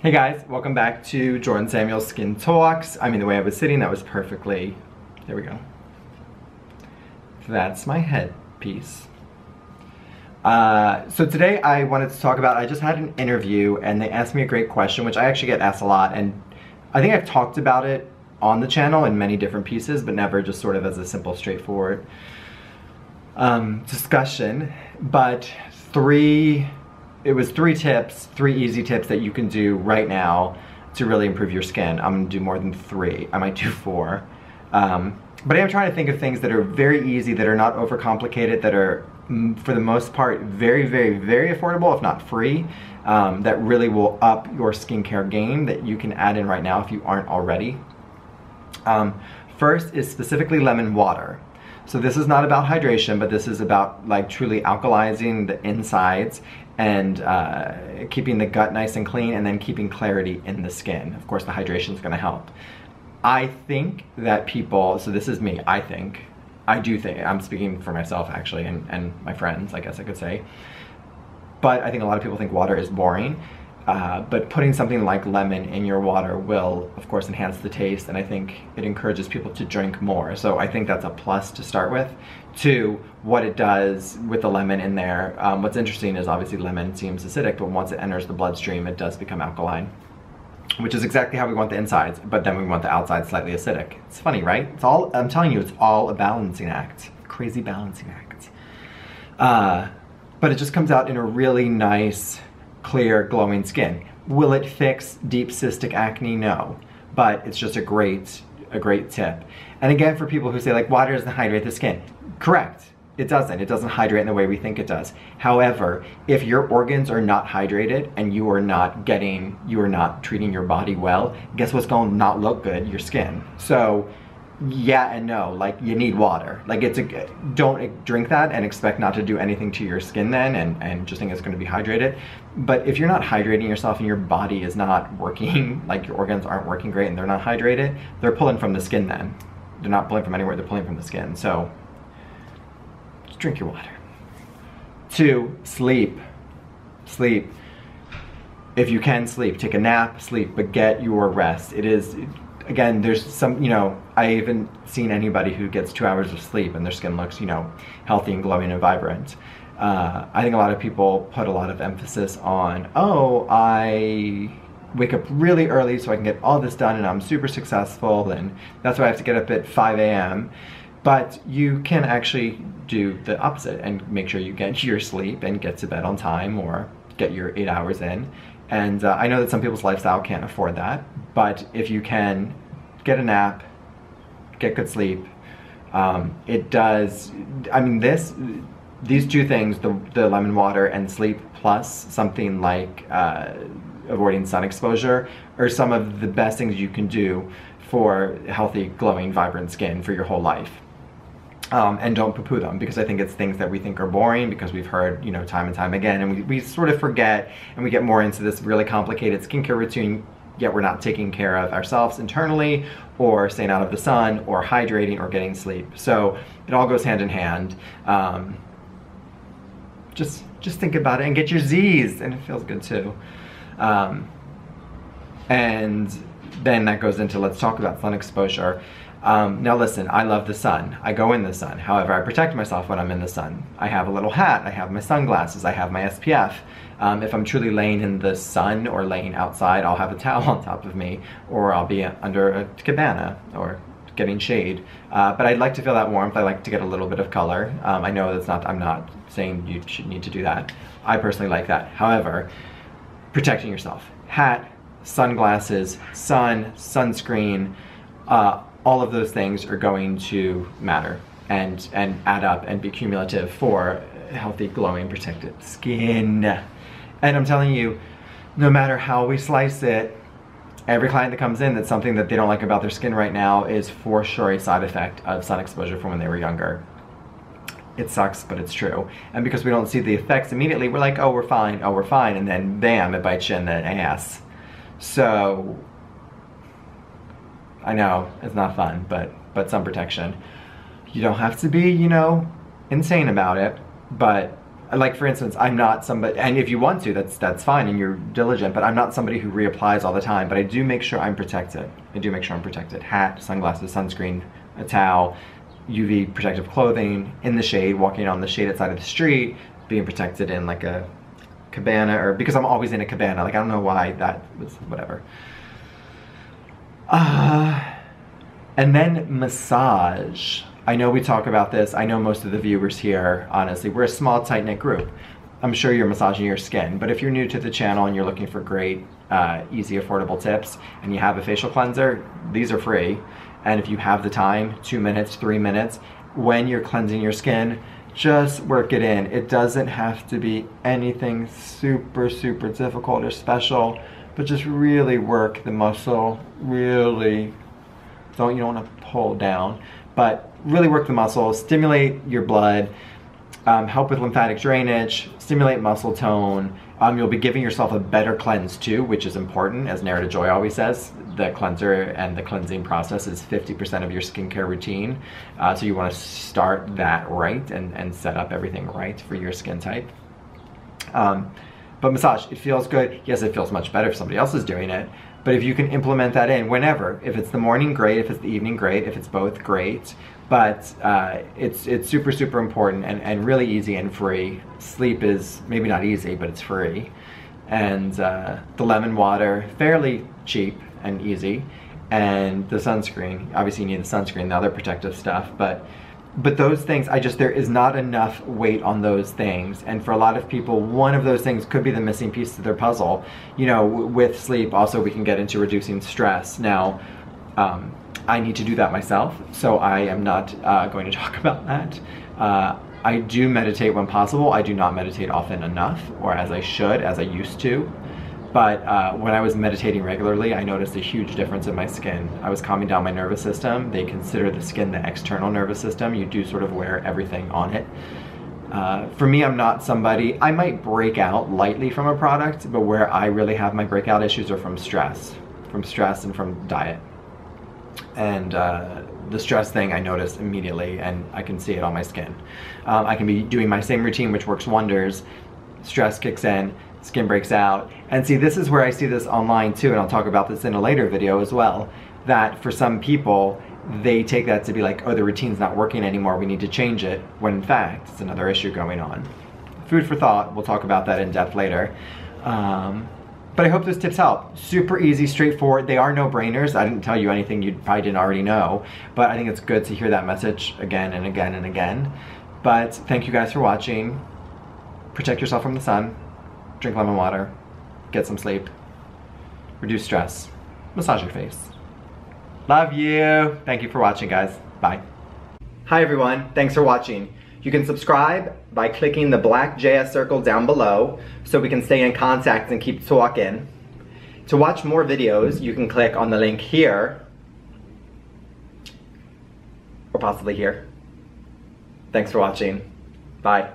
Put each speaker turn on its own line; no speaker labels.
Hey guys, welcome back to Jordan Samuel's Skin Talks. I mean, the way I was sitting, that was perfectly, there we go. That's my headpiece. So today I wanted to talk about, I just had an interview and they asked me a great question, which I actually get asked a lot, and I think I've talked about it on the channel in many different pieces, but never just sort of as a simple, straightforward discussion. But it was three easy tips that you can do right now to really improve your skin. I'm gonna do more than three, I might do four. But I am trying to think of things that are very easy, that are not overcomplicated, that are, for the most part, very, very, very affordable, if not free, that really will up your skincare game that you can add in right now if you aren't already. First is specifically lemon water. So this is not about hydration, but this is about like truly alkalizing the insides and keeping the gut nice and clean, and then keeping clarity in the skin. Of course, the hydration is gonna help. I think that people, so this is me, I do think, I'm speaking for myself actually, and my friends, I guess I could say, but I think a lot of people think water is boring. But putting something like lemon in your water will, of course, enhance the taste, and I think it encourages people to drink more. So I think that's a plus to start with. Two, what it does with the lemon in there. What's interesting is obviously lemon seems acidic, but once it enters the bloodstream, it does become alkaline, which is exactly how we want the insides, but then we want the outside slightly acidic. It's funny, right? It's all, I'm telling you, it's all a balancing act. Crazy balancing act. But it just comes out in a really nice, clear, glowing skin. Will it fix deep cystic acne? No, but it's just a great tip. And again, for people who say like water doesn't hydrate the skin, correct, it doesn't. It doesn't hydrate in the way we think it does. However, if your organs are not hydrated and you are not treating your body well, guess what's going to not look good? Your skin. So yeah and no, like you need water. Like don't drink that and expect not to do anything to your skin then and just think it's going to be hydrated. But if you're not hydrating yourself and your body is not working, like your organs aren't working great and they're not hydrated, they're pulling from the skin then. They're not pulling from anywhere, they're pulling from the skin. So just drink your water. Two, sleep. Sleep. If you can sleep, take a nap, sleep, but get your rest. It is, again, there's some, I haven't seen anybody who gets 2 hours of sleep and their skin looks, healthy and glowing and vibrant. I think a lot of people put a lot of emphasis on, oh, I wake up really early so I can get all this done and I'm super successful, and that's why I have to get up at 5 a.m. But you can actually do the opposite and make sure you get your sleep and get to bed on time, or get your 8 hours in. And I know that some people's lifestyle can't afford that, but if you can get a nap, get good sleep, it does, I mean, these two things, the lemon water and sleep, plus something like avoiding sun exposure, are some of the best things you can do for healthy, glowing, vibrant skin for your whole life. And don't poo-poo them, because I think it's things that we think are boring because we've heard, time and time again, and we sort of forget, and we get more into this really complicated skincare routine, yet we're not taking care of ourselves internally, or staying out of the sun, or hydrating, or getting sleep. So it all goes hand in hand. Just think about it and get your Z's, and it feels good too. And then that goes into, let's talk about sun exposure. Now listen, I love the sun. I go in the sun. However, I protect myself when I'm in the sun. I have a little hat, I have my sunglasses, I have my SPF. If I'm truly laying in the sun or laying outside, I'll have a towel on top of me, or I'll be under a cabana or getting shade. But I'd like to feel that warmth. I like to get a little bit of color. I know that's not, I'm not saying you should need to do that. I personally like that. However, protecting yourself. Hat, sunglasses, sun, sunscreen, all of those things are going to matter and add up and be cumulative for healthy, glowing, protected skin. And I'm telling you, no matter how we slice it, every client that comes in that's something that they don't like about their skin right now is for sure a side effect of sun exposure from when they were younger. It sucks, but it's true. And because we don't see the effects immediately, we're like, oh, we're fine, and then bam, it bites you in the ass. So I know it's not fun, but sun protection. You don't have to be, insane about it, but Like for instance, I'm not somebody, and if you want to, that's fine and you're diligent, but I'm not somebody who reapplies all the time, but I do make sure I'm protected. I do make sure I'm protected. Hat, sunglasses, sunscreen, a towel, UV protective clothing, in the shade, walking on the shaded side of the street, being protected in like a cabana, or because I'm always in a cabana, like I don't know why that was, whatever. And then massage. I know we talk about this. I know most of the viewers here, honestly, we're a small, tight-knit group. I'm sure you're massaging your skin, but if you're new to the channel and you're looking for great, easy, affordable tips, and you have a facial cleanser, these are free. And if you have the time, 2 minutes, 3 minutes, when you're cleansing your skin, just work it in. It doesn't have to be anything super, super difficult or special, but just really work the muscle, really. You don't want to pull down, but really work the muscle, stimulate your blood, help with lymphatic drainage, stimulate muscle tone. You'll be giving yourself a better cleanse too, which is important. As Narita Joy always says, the cleanser and the cleansing process is 50% of your skincare routine. So you want to start that right and set up everything right for your skin type. But massage, it feels good. Yes, it feels much better if somebody else is doing it. But if you can implement that in whenever, if it's the morning, great. If it's the evening, great. If it's both, great. But it's super, super important and really easy and free. Sleep is maybe not easy, but it's free. And the lemon water, fairly cheap and easy. And the sunscreen, obviously you need the sunscreen, the other protective stuff, but those things, there is not enough weight on those things. And for a lot of people, one of those things could be the missing piece to their puzzle. You know, with sleep, also we can get into reducing stress. Now, I need to do that myself, so I am not going to talk about that. I do meditate when possible. I do not meditate often enough, or as I should, as I used to. But when I was meditating regularly, I noticed a huge difference in my skin. I was calming down my nervous system. They consider the skin the external nervous system. You do sort of wear everything on it. For me, I'm not somebody, I might break out lightly from a product, but where I really have my breakout issues are from stress and from diet. And the stress thing I notice immediately, and I can see it on my skin. I can be doing my same routine, which works wonders. Stress kicks in, skin breaks out. And see, this is where I see this online too, and I'll talk about this in a later video as well, that for some people, they take that to be like, oh, the routine's not working anymore, we need to change it, when in fact, it's another issue going on. Food for thought, we'll talk about that in depth later. But I hope those tips help. Super easy, straightforward. They are no-brainers. I didn't tell you anything you probably didn't already know, but I think it's good to hear that message again and again and again. But thank you guys for watching. Protect yourself from the sun. Drink lemon water. Get some sleep. Reduce stress. Massage your face. Love you. Thank you for watching, guys. Bye. Hi, everyone. Thanks for watching. You can subscribe by clicking the black JS circle down below so we can stay in contact and keep talking. To watch more videos, you can click on the link here, or possibly here. Thanks for watching. Bye.